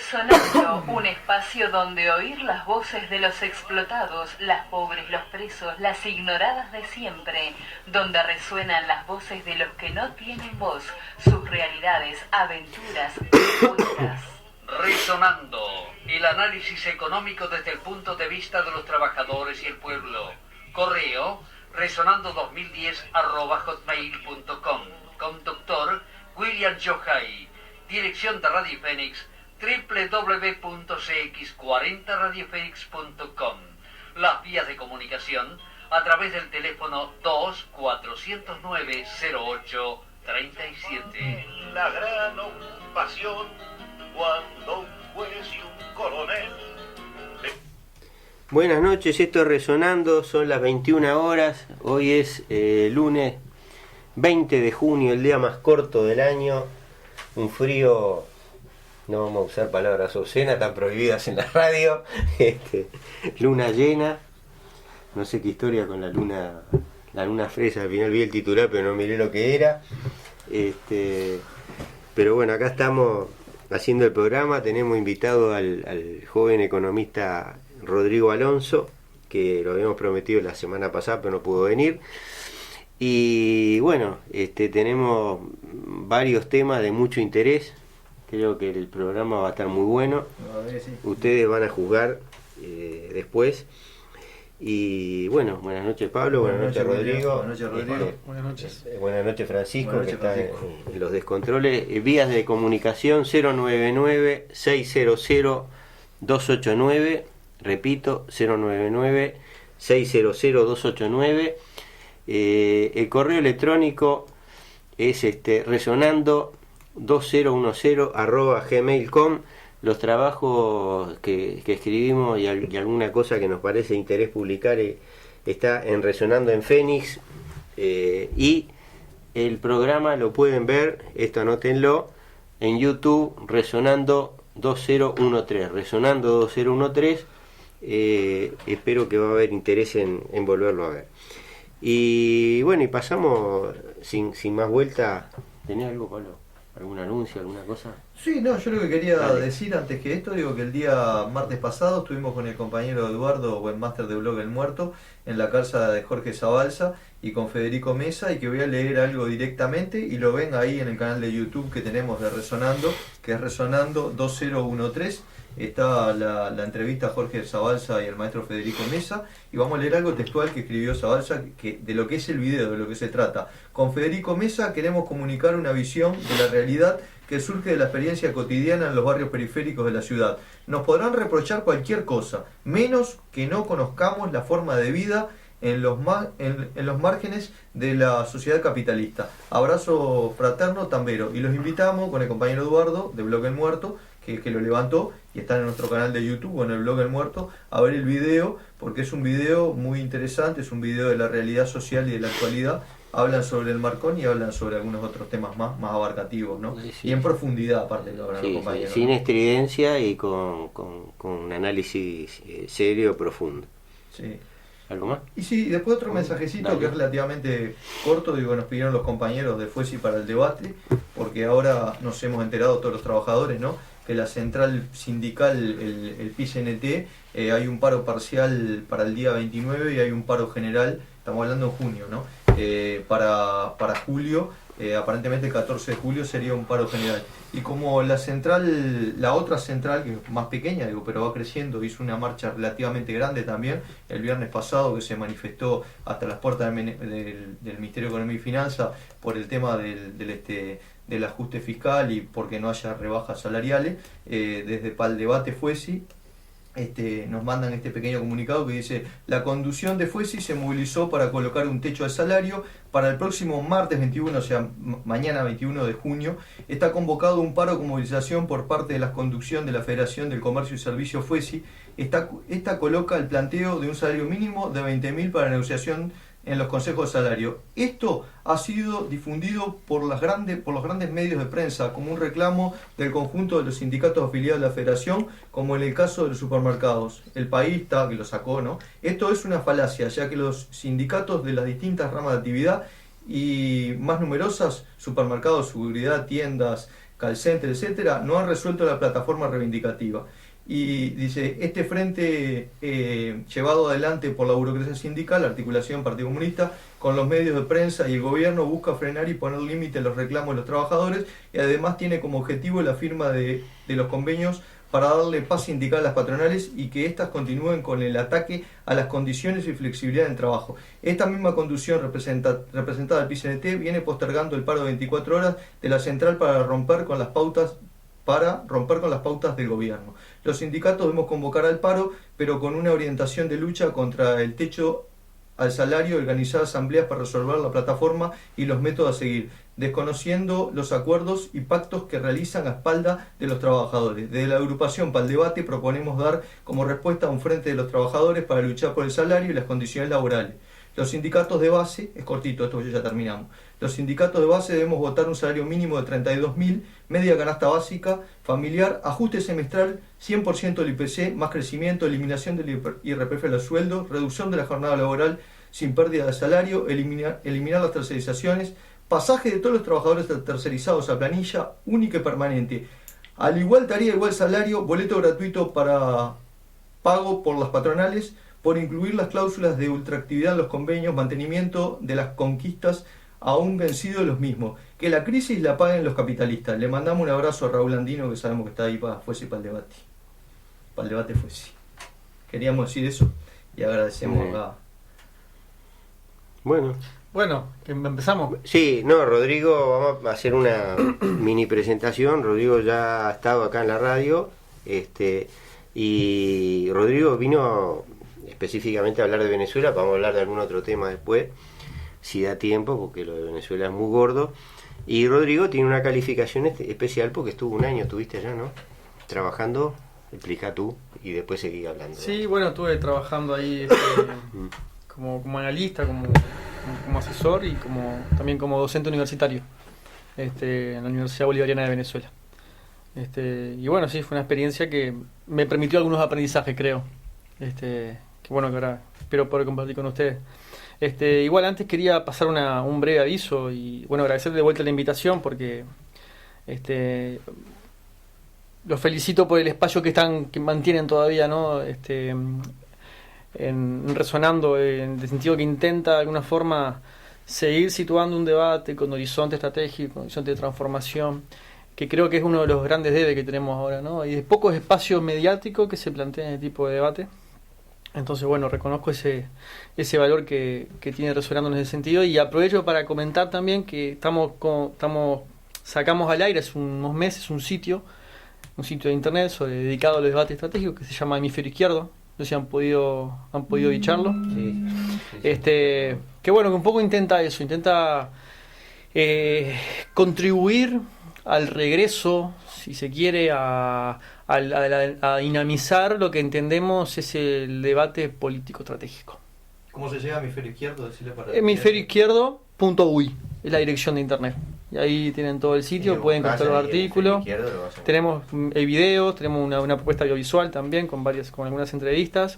Resonando, un espacio donde oír las voces de los explotados, las pobres, los presos, las ignoradas de siempre, donde resuenan las voces de los que no tienen voz, sus realidades, aventuras, propuestas. Resonando, el análisis económico desde el punto de vista de los trabajadores y el pueblo. Correo resonando2010@hotmail.com. Conductor William Johai. Dirección de Radio Fénix www.cx40radiofenix.com. Las vías de comunicación a través del teléfono 2-409-0837. La gran ocupación cuando un juez y un coronel. Buenas noches, esto es Resonando, son las 21 horas, hoy es lunes 20 de junio, el día más corto del año, un frío, no vamos a usar palabras obscenas, están prohibidas en la radio, luna llena, no sé qué historia con la luna fresa, al final vi el titular pero no miré lo que era, pero bueno, acá estamos haciendo el programa, tenemos invitado al joven economista Rodrigo Alonso, que lo habíamos prometido la semana pasada pero no pudo venir, y bueno, tenemos varios temas de mucho interés. Creo que el programa va a estar muy bueno. Ustedes van a juzgar después. Y bueno, buenas noches Pablo, buenas noches Rodrigo. Buenas noches Rodrigo. Buenas noches. Buenas noches Francisco, Buenas noches, que está en los descontroles. Vías de comunicación 099-600-289. Repito, 099-600-289. El correo electrónico es resonando2010@gmail.com. Los trabajos que escribimos y alguna cosa que nos parece de interés publicar está en Resonando en Fénix, y el programa lo pueden ver, esto anótenlo, en YouTube, Resonando 2013. Espero que va a haber interés en volverlo a ver. Y bueno, y pasamos sin más vuelta. ¿Tenés algo, Pablo? ¿Algún anuncio, alguna cosa? Sí, no, yo lo que quería decir antes que esto, digo que el día martes pasado estuvimos con el compañero Eduardo, webmaster de Blog El Muerto, en la casa de Jorge Zabalza y con Federico Mesa, y que voy a leer algo directamente y lo ven ahí en el canal de YouTube que tenemos de Resonando, que es Resonando 2013. Está la entrevista a Jorge Zabalza y al maestro Federico Mesa, y vamos a leer algo textual que escribió Zabalza, de lo que es el video, de lo que se trata. Con Federico Mesa queremos comunicar una visión de la realidad que surge de la experiencia cotidiana en los barrios periféricos de la ciudad. Nos podrán reprochar cualquier cosa, menos que no conozcamos la forma de vida en los márgenes de la sociedad capitalista. Abrazo fraterno tambero, y los invitamos con el compañero Eduardo de Blog El Muerto, que lo levantó y está en nuestro canal de YouTube o en el Blog El Muerto, a ver el video, porque es un video muy interesante, es un video de la realidad social y de la actualidad. Hablan sobre el Marcón y hablan sobre algunos otros temas más abarcativos, ¿no? Sí. Y en profundidad, aparte de lo hablan los compañeros. Sin estridencia y con un análisis serio, profundo. Sí. ¿Algo más? Y sí, después otro mensajecito. Dale. Que es relativamente corto, nos pidieron los compañeros de Fuesi para el debate, porque ahora nos hemos enterado todos los trabajadores, ¿no?, que la central sindical, el PICNT, hay un paro parcial para el día 29 y hay un paro general, estamos hablando en junio, ¿no?, para julio, aparentemente el 14 de julio sería un paro general. Y como la otra central, que es más pequeña, pero va creciendo, hizo una marcha relativamente grande también el viernes pasado, que se manifestó hasta las puertas del Ministerio de Economía y Finanzas por el tema del ajuste fiscal y porque no haya rebajas salariales. Desde Pal Debate Fuesi nos mandan este pequeño comunicado que dice: la conducción de Fuesi se movilizó para colocar un techo de salario para el próximo martes 21, o sea, mañana 21 de junio. Está convocado un paro con movilización por parte de la conducción de la Federación del Comercio y Servicio Fuesi. Esta coloca el planteo de un salario mínimo de 20.000 para negociación en los consejos de salario. Esto ha sido difundido por los grandes medios de prensa como un reclamo del conjunto de los sindicatos afiliados a la federación, como en el caso de los supermercados. El País que lo sacó, ¿no? Esto es una falacia, ya que los sindicatos de las distintas ramas de actividad y más numerosas, supermercados, seguridad, tiendas, call center, etcétera, no han resuelto la plataforma reivindicativa. Y dice, este frente llevado adelante por la burocracia sindical, la articulación Partido Comunista, con los medios de prensa y el gobierno, busca frenar y poner límite a los reclamos de los trabajadores, y además tiene como objetivo la firma de los convenios para darle paz sindical a las patronales y que éstas continúen con el ataque a las condiciones y flexibilidad del trabajo. Esta misma conducción representada al PCNT viene postergando el paro de 24 horas de la central para romper con las pautas del gobierno. Los sindicatos debemos convocar al paro, pero con una orientación de lucha contra el techo al salario, organizar asambleas para resolver la plataforma y los métodos a seguir, desconociendo los acuerdos y pactos que realizan a espalda de los trabajadores. Desde la agrupación para el debate proponemos dar como respuesta a un frente de los trabajadores para luchar por el salario y las condiciones laborales. Los sindicatos de base, es cortito esto, ya terminamos. Los sindicatos de base debemos votar un salario mínimo de 32.000, media canasta básica, familiar, ajuste semestral, 100% del IPC, más crecimiento, eliminación del IRPF a los sueldos, reducción de la jornada laboral sin pérdida de salario, eliminar las tercerizaciones, pasaje de todos los trabajadores tercerizados a planilla única y permanente. Al igual tarea, igual salario, boleto gratuito para pago por las patronales, por incluir las cláusulas de ultraactividad en los convenios, mantenimiento de las conquistas aún vencidos los mismos. Que la crisis la paguen los capitalistas. Le mandamos un abrazo a Raúl Andino, que sabemos que está ahí para el debate. Para el debate fuese. Queríamos decir eso y agradecemos a... Bueno, empezamos. Sí, no, Rodrigo, vamos a hacer una mini presentación. Rodrigo ya ha estado acá en la radio, y Rodrigo vino específicamente a hablar de Venezuela. Vamos a hablar de algún otro tema después, si da tiempo, porque lo de Venezuela es muy gordo. Y Rodrigo tiene una calificación especial porque estuvo un año, estuviste allá, ¿no? Trabajando, explica tú y después seguí hablando. Sí, bueno, estuve trabajando ahí como analista, como asesor y también como docente universitario en la Universidad Bolivariana de Venezuela. Y bueno, sí, fue una experiencia que me permitió algunos aprendizajes, creo. Que bueno, que ahora espero poder compartir con ustedes. Igual antes quería pasar un breve aviso y bueno, agradecer de vuelta la invitación porque los felicito por el espacio que mantienen todavía, ¿no? Resonando en el sentido que intenta de alguna forma seguir situando un debate con horizonte estratégico, con horizonte de transformación, que creo que es uno de los grandes debes que tenemos ahora, ¿no? Y de pocos espacios mediáticos que se plantean este tipo de debate. Entonces, bueno, reconozco ese valor que tiene resonando en ese sentido y aprovecho para comentar también que sacamos al aire hace unos meses un sitio de internet dedicado a los debates estratégicos que se llama Hemisferio Izquierdo. No sé si han podido bicharlo. Sí. Que bueno, que un poco intenta contribuir al regreso, si se quiere, a dinamizar lo que entendemos es el debate político estratégico. ¿Cómo se llama Hemisferio Izquierdo? Hemisferioizquierdo.uy es la dirección de internet. Y ahí tienen todo el sitio, pueden encontrar los artículos. Tenemos videos, tenemos una propuesta audiovisual también con algunas entrevistas.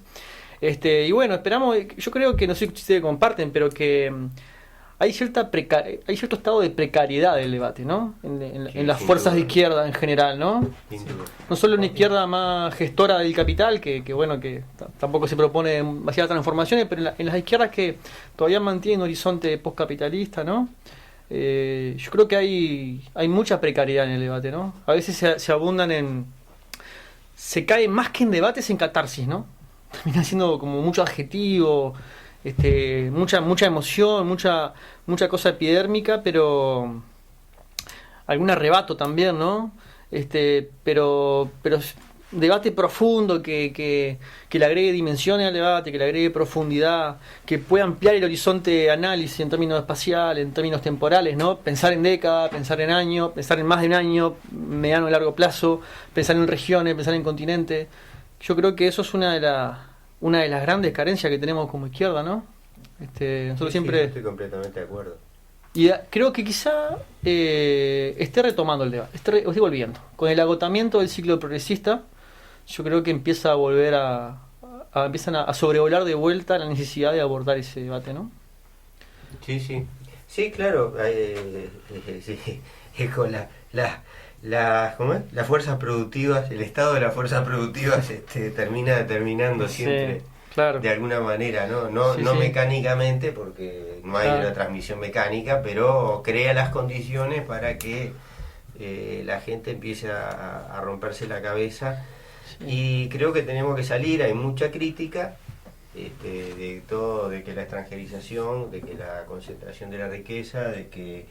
Y bueno, esperamos, yo creo que no sé si ustedes comparten, pero que hay cierto estado de precariedad del debate, ¿no? En las fuerzas de izquierda en general, ¿no? No solo una izquierda más gestora del capital, que bueno, que tampoco se propone demasiadas transformaciones, pero en las izquierdas que todavía mantienen un horizonte postcapitalista, ¿no? Yo creo que hay mucha precariedad en el debate, ¿no? A veces se abundan se cae más que en debates en catarsis, ¿no? Termina siendo como mucho adjetivo, mucha emoción, mucha cosa epidérmica, pero algún arrebato también, ¿no? Pero debate profundo que le agregue dimensiones al debate, que le agregue profundidad, que pueda ampliar el horizonte de análisis en términos espaciales, en términos temporales, ¿no? Pensar en décadas, pensar en años, pensar en más de un año, mediano y largo plazo, pensar en regiones, pensar en continentes. Yo creo que eso es una de las grandes carencias que tenemos como izquierda, ¿no? Nosotros siempre... estoy completamente de acuerdo. Y creo que quizá esté retomando el debate, estoy volviendo. Con el agotamiento del ciclo progresista, yo creo que empieza a volver empiezan a sobrevolar de vuelta la necesidad de abordar ese debate, ¿no? Sí, claro. Sí, con ¿cómo es? Las fuerzas productivas, el estado de las fuerzas productivas termina determinando siempre, claro, de alguna manera, no mecánicamente, porque no hay una transmisión mecánica, pero crea las condiciones para que la gente empiece a romperse la cabeza. Y creo que tenemos que salir, hay mucha crítica de todo, de que la extranjerización, de que la concentración de la riqueza, de que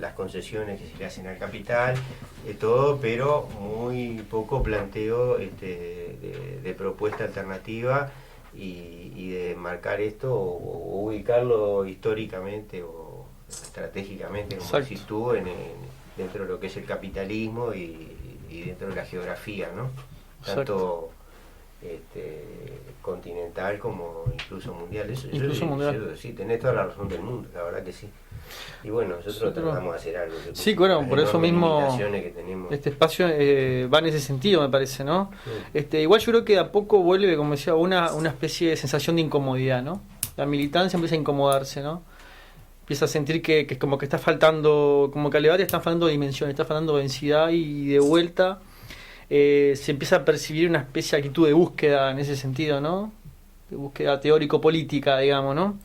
las concesiones que se le hacen al capital, todo, pero muy poco planteo de propuesta alternativa y de marcar esto o ubicarlo históricamente o estratégicamente, como decís tú, dentro de lo que es el capitalismo y dentro de la geografía, ¿no? Tanto continental como incluso mundial. Eso mundial. Sí, tenés toda la razón del mundo, la verdad que sí. Y bueno, nosotros tratamos de hacer algo. Sí, bueno, por eso mismo que tenemos. Este espacio va en ese sentido, me parece, ¿no? Sí. Igual yo creo que de a poco vuelve, como decía, una especie de sensación de incomodidad, ¿no? La militancia empieza a incomodarse, ¿no? Empieza a sentir que como que está faltando, como que al debate está faltando dimensión, está faltando densidad, y de vuelta se empieza a percibir una especie de actitud de búsqueda en ese sentido, ¿no? De búsqueda teórico-política, digamos, ¿no?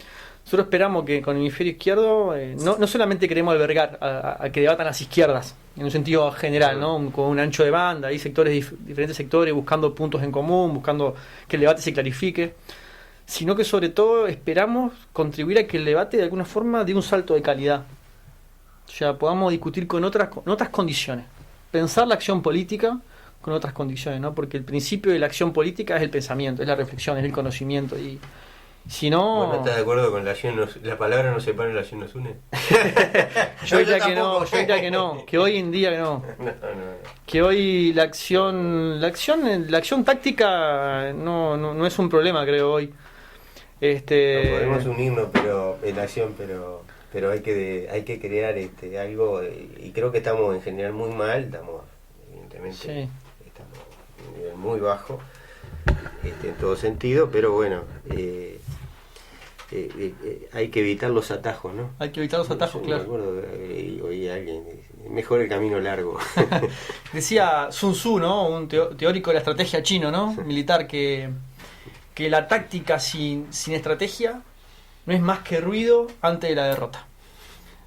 Nosotros esperamos que con el hemisferio izquierdo no solamente queremos albergar a que debatan las izquierdas, en un sentido general, ¿no? Con un ancho de banda, hay diferentes sectores buscando puntos en común, buscando que el debate se clarifique, sino que sobre todo esperamos contribuir a que el debate de alguna forma dé un salto de calidad. O sea, podamos discutir con otras condiciones, pensar la acción política con otras condiciones, ¿no? Porque el principio de la acción política es el pensamiento, es la reflexión, es el conocimiento, y si no... ¿Vos no estás de acuerdo con la palabra no separa y la acción nos une? Yo diría que no, que hoy en día que no. Que hoy la acción táctica no es un problema, creo, hoy. No podemos unirnos, pero en acción, pero hay que crear algo, y creo que estamos en general muy mal, evidentemente estamos en un nivel muy bajo en todo sentido, pero bueno, hay que evitar los atajos, ¿no? Hay que evitar los atajos, claro. Me acuerdo, oí a alguien, mejor el camino largo. Decía Sun Tzu, ¿no? Un teórico de la estrategia chino, ¿no? Militar, que la táctica sin estrategia no es más que ruido antes de la derrota.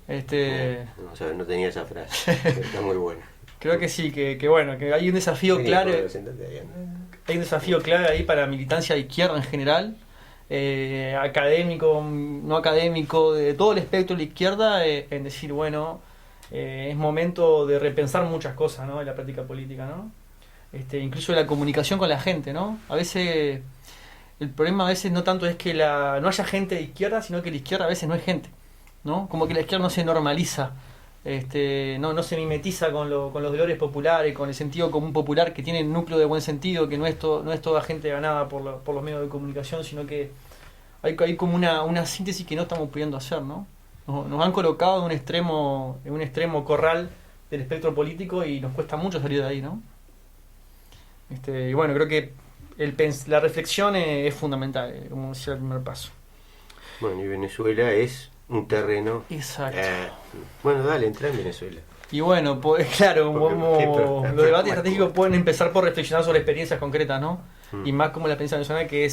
No tenía esa frase, está muy buena. Creo que sí, que bueno, que hay un desafío clave. Hay un desafío clave ahí para la militancia de izquierda en general, académico, no académico, de todo el espectro de la izquierda, en decir, bueno, es momento de repensar muchas cosas, ¿no? En la práctica política, ¿no? Incluso la comunicación con la gente, ¿no? A veces el problema no tanto es que no haya gente de izquierda, sino que la izquierda a veces no es gente, ¿no? Como que la izquierda no se normaliza, no se mimetiza con los dolores populares, con el sentido común popular, que tiene el núcleo de buen sentido, que no es toda gente ganada por los medios de comunicación, sino que hay como una síntesis que no estamos pudiendo hacer, ¿no? Nos han colocado en un extremo corral del espectro político y nos cuesta mucho salir de ahí, ¿no? Y bueno, creo que la reflexión es fundamental, como decía el primer paso. Bueno, y Venezuela es un terreno. Exacto. Bueno, dale, entra en Venezuela. Y bueno, pues claro, los debates estratégicos pueden empezar por reflexionar sobre experiencias concretas, ¿no? Y más como la experiencia venezolana, que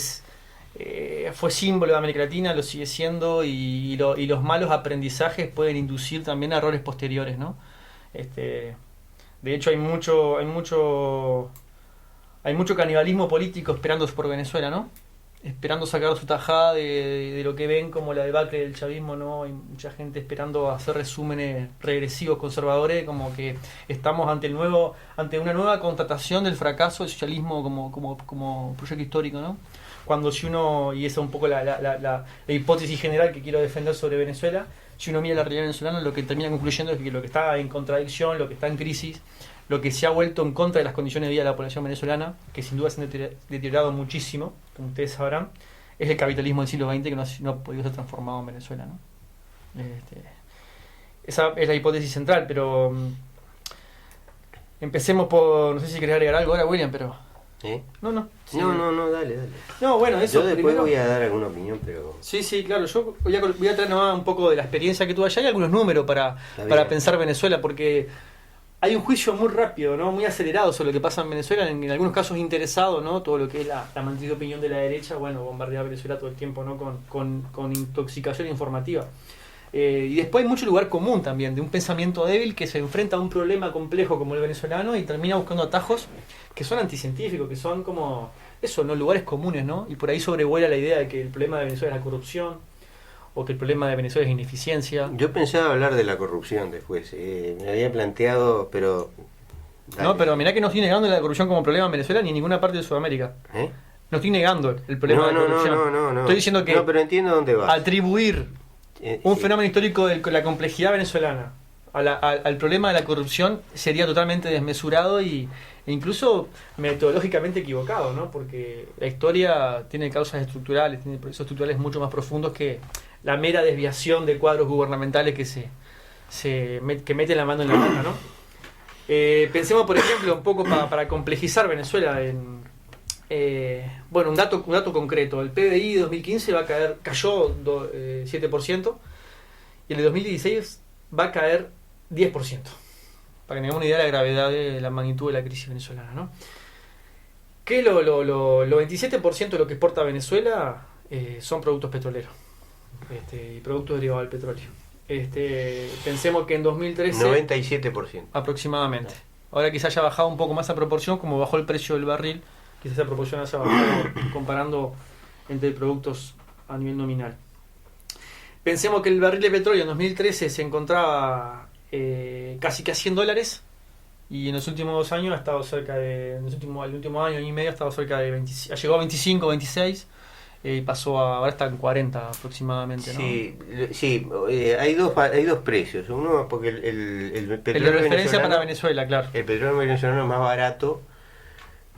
fue símbolo de América Latina, lo sigue siendo, y los malos aprendizajes pueden inducir también a errores posteriores, ¿no? De hecho, hay mucho canibalismo político esperando por Venezuela, ¿no? Esperando sacar su tajada de lo que ven como la debacle del chavismo, ¿no? Hay mucha gente esperando hacer resúmenes regresivos conservadores, como que estamos ante una nueva constatación del fracaso del socialismo como proyecto histórico, ¿no? Cuando y esa es un poco la hipótesis general que quiero defender sobre Venezuela, si uno mira la realidad venezolana, lo que termina concluyendo es que lo que está en contradicción, lo que está en crisis, lo que se ha vuelto en contra de las condiciones de vida de la población venezolana, que sin duda se han deteriorado muchísimo, como ustedes sabrán, es el capitalismo del siglo XX que no ha podido ser transformado en Venezuela, ¿no? Esa es la hipótesis central, pero empecemos por... No sé si querés agregar algo ahora, William, pero... No. Sí. No, dale. No, bueno, eso yo después primero voy a dar alguna opinión, pero... Sí, claro, yo voy a traer nomás un poco de la experiencia que tuve allá y algunos números para pensar Venezuela, porque hay un juicio muy rápido, ¿no? Muy acelerado sobre lo que pasa en Venezuela, en algunos casos interesado, ¿no? Todo lo que es la mantenida opinión de la derecha, bueno, bombardea a Venezuela todo el tiempo, ¿no? Con intoxicación informativa. Y después hay mucho lugar común también, de un pensamiento débil que se enfrenta a un problema complejo como el venezolano y termina buscando atajos que son anticientíficos, que son como eso, ¿no? Lugares comunes, ¿no? Y por ahí sobrevuela la idea de que el problema de Venezuela es la corrupción, o que el problema de Venezuela es ineficiencia. Yo pensaba hablar de la corrupción después, me había planteado, pero... Dale. No, pero mirá que no estoy negando la corrupción como problema en Venezuela ni en ninguna parte de Sudamérica. No estoy negando el problema de la corrupción. No. Estoy diciendo que no, pero entiendo dónde vas. Atribuir un fenómeno histórico de la complejidad venezolana al problema de la corrupción sería totalmente desmesurado e incluso metodológicamente equivocado, ¿no? Porque la historia tiene causas estructurales, tiene procesos estructurales mucho más profundos que la mera desviación de cuadros gubernamentales que meten la mano en la mano, ¿no? Pensemos, por ejemplo, un poco para complejizar Venezuela bueno, un dato concreto. El PBI de 2015 cayó 7% y el de 2016 va a caer 10%. Para que tengamos una idea de la gravedad de la magnitud de la crisis venezolana, ¿no? Que lo 27% de lo que exporta Venezuela son productos petroleros y productos derivados del petróleo. Pensemos que en 2013 97% aproximadamente. Ahora quizás haya bajado un poco más a proporción, como bajó el precio del barril, quizás esa proporción haya bajado comparando entre productos a nivel nominal. Pensemos que el barril de petróleo en 2013 se encontraba casi que a $100 y en los últimos 2 años ha estado cerca de, el último año y medio ha estado cerca de 20, llegó a 25, 26 y pasó ahora está en 40 aproximadamente, ¿no? Sí, hay dos precios. Uno porque el petróleo de referencia para Venezuela, claro. El petróleo venezolano es más barato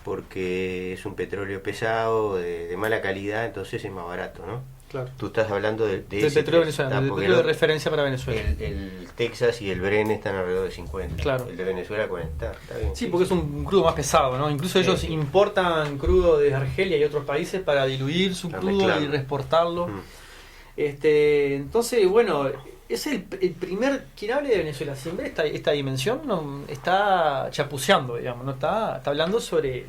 porque es un petróleo pesado, de mala calidad, entonces es más barato, ¿no? Claro. Tú estás hablando del petróleo venezolano, del petróleo de referencia para Venezuela. El Texas y el Brent están alrededor de 50. Claro. El de Venezuela 40. Está bien. Sí, porque es un crudo más pesado, ¿no? Incluso ellos importan crudo de Argelia y otros países para diluir su crudo y reexportarlo. Entonces, bueno, es el primer... Quien hable de Venezuela sin ver esta dimensión no está chapuceando, digamos, no está hablando sobre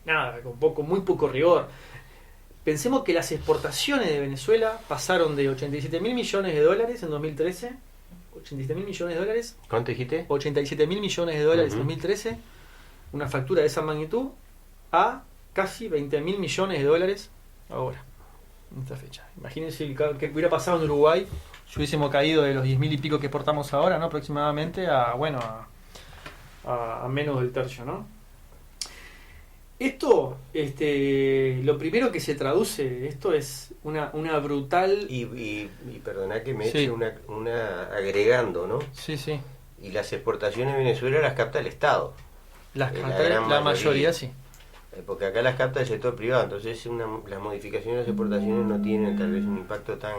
nada, con muy poco rigor. Pensemos que las exportaciones de Venezuela pasaron de 87 mil millones de dólares en 2013. 87 mil millones de dólares. ¿Cuánto dijiste? 87 mil millones de dólares en 2013. Una factura de esa magnitud a casi 20 mil millones de dólares ahora, en esta fecha. Imagínense qué hubiera pasado en Uruguay si hubiésemos caído de los 10 mil y pico que exportamos ahora, ¿no? Aproximadamente a menos del tercio, ¿no? Esto, lo primero que se traduce, esto es una brutal... Y perdona que me eche una agregando, ¿no? Sí. Y las exportaciones de Venezuela las capta el Estado. La mayoría sí. Porque acá las capta el sector privado, entonces las modificaciones de las exportaciones no tienen tal vez un impacto tan...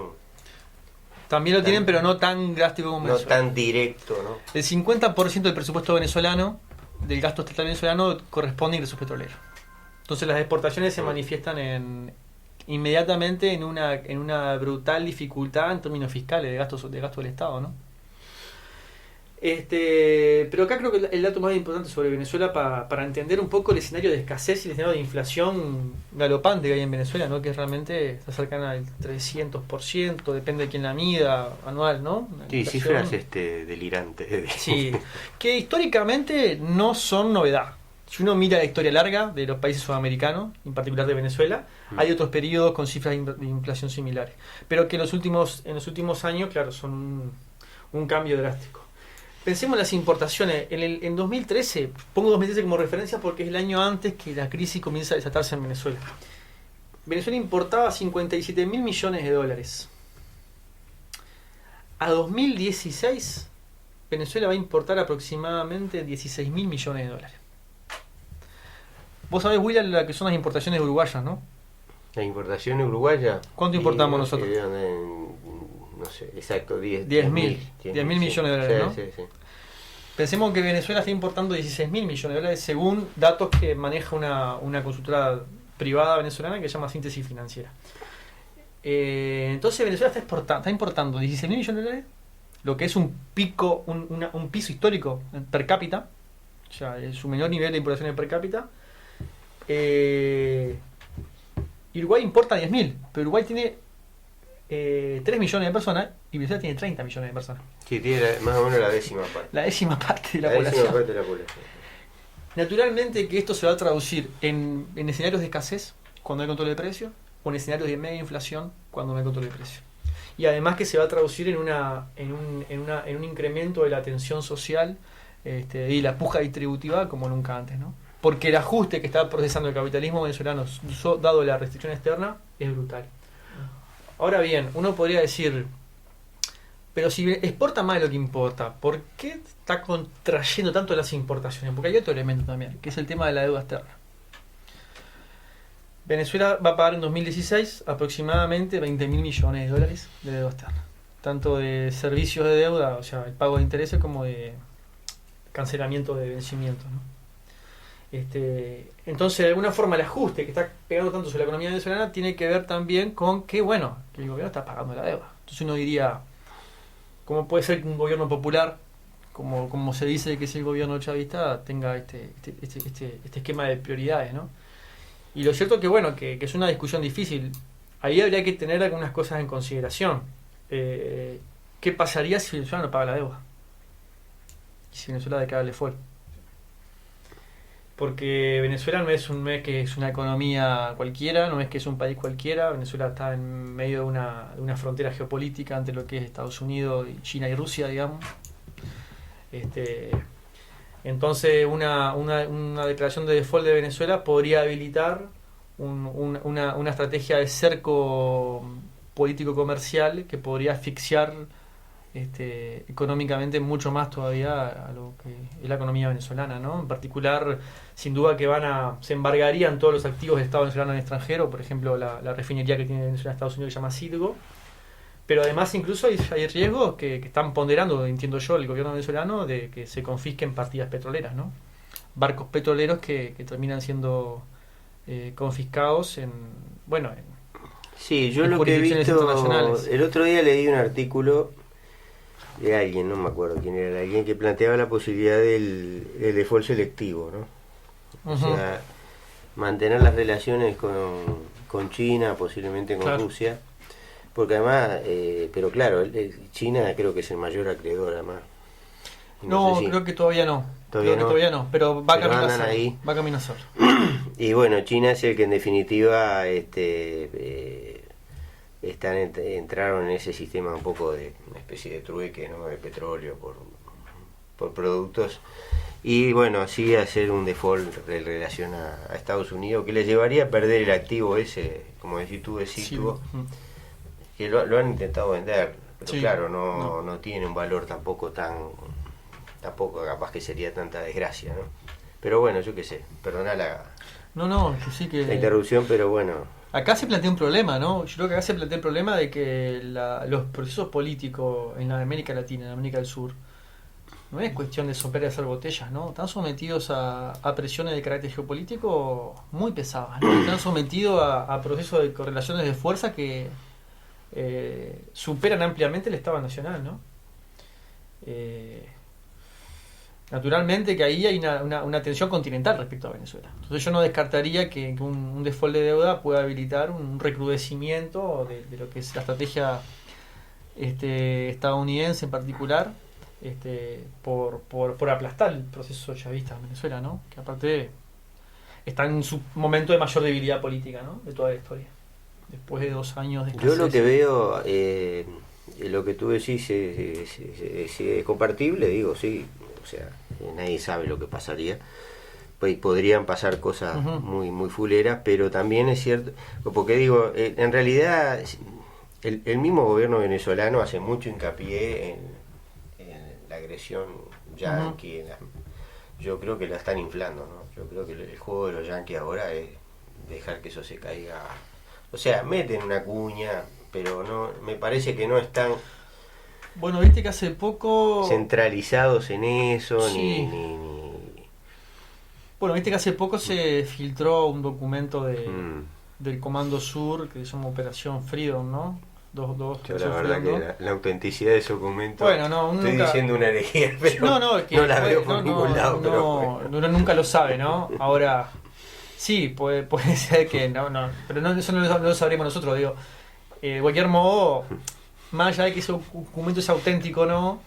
También lo tienen, pero no tan drástico como Venezuela. No tan directo, ¿no? El 50% del presupuesto venezolano, del gasto estatal venezolano, corresponde a ingresos petroleros. Entonces las exportaciones se manifiestan inmediatamente en una brutal dificultad en términos fiscales de gasto del Estado, ¿no? Pero acá creo que el dato más importante sobre Venezuela para entender un poco el escenario de escasez y el escenario de inflación galopante que hay en Venezuela, ¿no? Que realmente está cercana al 300%, depende de quién la mida, anual, ¿no? Sí, cifras delirantes. Sí, que históricamente no son novedad. Si uno mira la historia larga de los países sudamericanos, en particular de Venezuela, hay otros periodos con cifras de inflación similares, pero que en los últimos años, claro, son un cambio drástico. Pensemos en las importaciones. En 2013, pongo 2013 como referencia porque es el año antes que la crisis comienza a desatarse en Venezuela. Venezuela importaba 57 mil millones de dólares. A 2016, Venezuela va a importar aproximadamente 16 mil millones de dólares. Vos sabés, William, lo que son las importaciones uruguayas, ¿no? ¿La importación uruguaya? ¿Cuánto importamos nosotros? No sé, exacto, 10 mil millones de dólares, ¿no? Sí. Pensemos que Venezuela está importando 16.000 millones de dólares según datos que maneja una consultora privada venezolana que se llama Síntesis Financiera. Entonces Venezuela está importando 16.000 millones de dólares, lo que es un pico, un piso histórico per cápita, o sea, es su menor nivel de importaciones per cápita. Uruguay importa 10.000, pero Uruguay tiene 3 millones de personas y Venezuela tiene 30 millones de personas. Sí, tiene más o menos la décima parte. La décima parte de la población. Décima parte de la población. Naturalmente que esto se va a traducir en escenarios de escasez cuando hay control de precio o en escenarios de media inflación cuando no hay control de precio. Y además que se va a traducir en un incremento de la tensión social y la puja distributiva como nunca antes, ¿no? Porque el ajuste que está procesando el capitalismo venezolano, dado la restricción externa, es brutal. Ahora bien, uno podría decir, pero si exporta más de lo que importa, ¿por qué está contrayendo tanto las importaciones? Porque hay otro elemento también, que es el tema de la deuda externa. Venezuela va a pagar en 2016 aproximadamente 20.000 millones de dólares de deuda externa. Tanto de servicios de deuda, o sea, el pago de intereses, como de cancelamiento de vencimientos, ¿no? Entonces, de alguna forma, el ajuste que está pegando tanto sobre la economía venezolana tiene que ver también con que, bueno, que el gobierno está pagando la deuda. Entonces uno diría, ¿cómo puede ser que un gobierno popular, como se dice que es el gobierno chavista, tenga este esquema de prioridades, ¿no? Y lo cierto que, bueno, que es una discusión difícil. Ahí habría que tener algunas cosas en consideración. ¿Qué pasaría si Venezuela no paga la deuda? Y si Venezuela declara el default. Porque Venezuela no es que es una economía cualquiera, no es que es un país cualquiera. Venezuela está en medio de una frontera geopolítica entre lo que es Estados Unidos, China y Rusia, digamos. Entonces una declaración de default de Venezuela podría habilitar una estrategia de cerco político-comercial que podría asfixiar económicamente mucho más todavía a lo que es la economía venezolana, ¿no? En particular, sin duda que se embargarían todos los activos del Estado venezolano en el extranjero, por ejemplo la refinería que tiene Venezuela en Estados Unidos que se llama Citgo, pero además incluso hay riesgos que están ponderando, entiendo yo, el gobierno venezolano, de que se confisquen partidas petroleras, ¿no? Barcos petroleros que terminan siendo confiscados sí, yo lo que he visto, el otro día leí un artículo de alguien, no me acuerdo quién era, alguien que planteaba la posibilidad del default selectivo, ¿no? O sea, mantener las relaciones con China, posiblemente con Rusia, porque además, pero claro, China creo que es el mayor acreedor además. No, sé si creo que todavía no. Todavía no, pero va camino a ser. Va camino a ser. Y bueno, China es el que en definitiva entraron en ese sistema un poco de una especie de trueque, ¿no? De petróleo por productos, y bueno, así hacer un default en relación a Estados Unidos que le llevaría a perder el activo ese, como decís tú, de Citgo, que lo han intentado vender, pero claro, no tiene un valor tampoco capaz que sería tanta desgracia, ¿no? Pero bueno, yo qué sé, perdona la interrupción, pero bueno. Acá se plantea un problema, ¿no? Yo creo que acá se plantea el problema de que los procesos políticos en la América Latina, en América del Sur, no es cuestión de soplar y hacer botellas, ¿no? Están sometidos a presiones de carácter geopolítico muy pesadas, ¿no? Están sometidos a procesos de correlaciones de fuerza que superan ampliamente el Estado Nacional, ¿no? Naturalmente que ahí hay una tensión continental respecto a Venezuela. Entonces yo no descartaría que un default de deuda pueda habilitar un recrudecimiento de lo que es la estrategia estadounidense en particular, por aplastar el proceso chavista en Venezuela, ¿no? Que aparte está en su momento de mayor debilidad política, ¿no? De toda la historia. Después de 2 años de escasez. Yo lo que veo, lo que tú decís es compartible, digo, sí. O sea, nadie sabe lo que pasaría. Pues podrían pasar cosas muy muy fuleras, pero también es cierto, porque digo, en realidad el mismo gobierno venezolano hace mucho hincapié en la agresión yanqui. Yo creo que la están inflando, ¿no? Yo creo que el juego de los yanquis ahora es dejar que eso se caiga. O sea, meten una cuña, pero no, me parece que no están. Bueno, viste que hace poco... centralizados en eso, Sí. Bueno, viste que hace poco se filtró un documento del Comando Sur que se llama Operación Freedom, ¿no? Yo la verdad que la autenticidad de ese documento, bueno, no, uno estoy nunca... diciendo una herejía, pero no la veo por ningún lado. Pero uno nunca lo sabe, ¿no? Ahora, sí, puede ser que pero eso no lo sabremos nosotros, digo. De cualquier modo, más allá de que ese documento es auténtico, ¿no?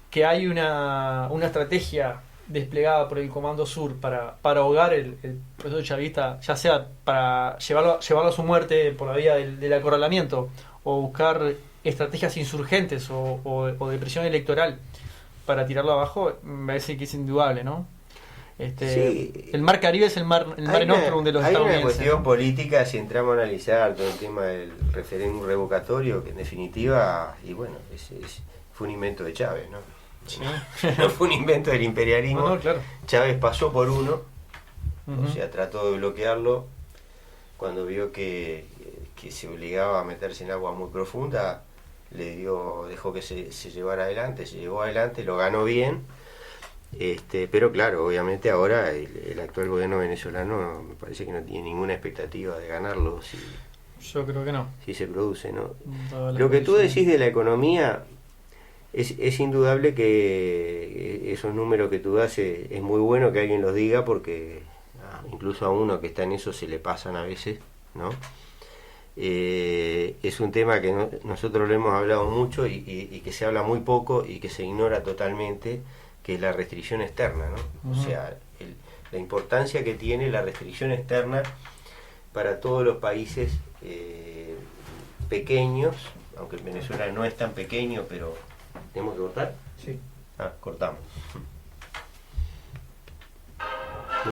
Que hay una estrategia desplegada por el Comando Sur para ahogar el proceso chavista, ya sea para llevarlo a su muerte por la vía del acorralamiento, o buscar estrategias insurgentes o de presión electoral para tirarlo abajo, me parece que es indudable, ¿no? Sí. El mar Caribe es el mar Nostrum de los hay estadounidenses. una cuestión ¿no? política, si entramos a analizar todo el tema del referéndum revocatorio, que en definitiva, y bueno, fue un invento de Chávez, ¿no? Sí. No fue un invento del imperialismo. No, claro. Chávez pasó por uno, Uh-huh. o sea, trató de bloquearlo cuando vio que se obligaba a meterse en agua muy profunda, dejó que se llevara adelante, se llevó adelante, lo ganó bien, pero claro, obviamente ahora el actual gobierno venezolano me parece que no tiene ninguna expectativa de ganarlo Yo creo que no. si se produce, ¿no? Lo que tú decís de la economía es indudable que esos números que tú das es muy bueno que alguien los diga, porque incluso a uno que está en eso se le pasan a veces, ¿no? Es un tema que nosotros lo hemos hablado mucho y que se habla muy poco y que se ignora totalmente, que es la restricción externa, ¿no? Uh-huh. O sea, la importancia que tiene la restricción externa para todos los países pequeños, aunque Venezuela no es tan pequeño, pero ¿tenemos que cortar? Sí. Cortamos.